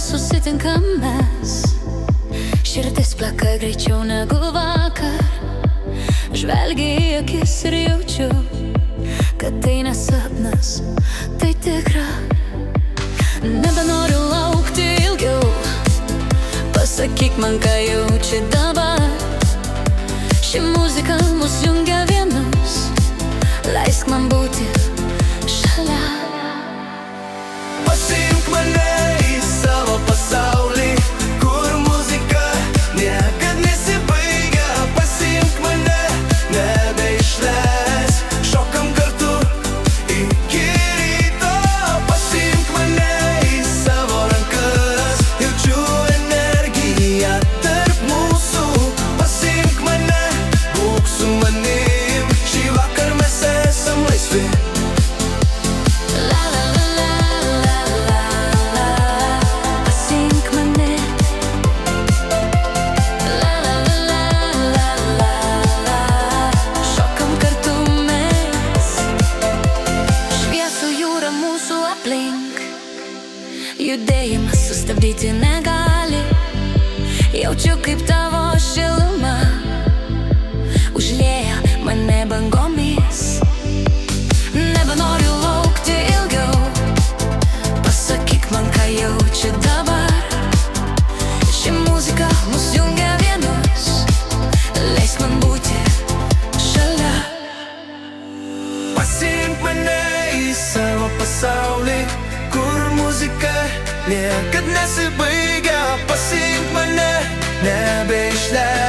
susitinkam mes. Širdis plaka greičiau negu vakar. Žvelgia į akis ir jaučiu, kad tai nesapnas, tai tikra. Nebenoriu laukti ilgiau, pasakyk man, ką jauči dabar. Ši muzika mus jungia vienus, leisk man būti šalia. Pasiimk mane į savo pasaulį, kur muzika niekad nesibaigia. Pasiimk mane, nebeišleis, šokam kartu iki ryto. Pasiimk mane į savo rankas, jaučiu energiją tarp mūsų. Pasiimk mane, būk su manim, šį vakar mes esam laisvi. Judėjimas sustabdyti negali. Jaučiu, kaip tavo šiluma užlieja mane bangomis. Nebenoriu laukti ilgiau, pasakyk man, ką jauči dabar. Ši muzika mus jungia vienus, leisk man būti šalia. Pasiimk mane į savo pasaulį, kur muzika niekad nesibaigia. Pasiimk mane, nebeišleis.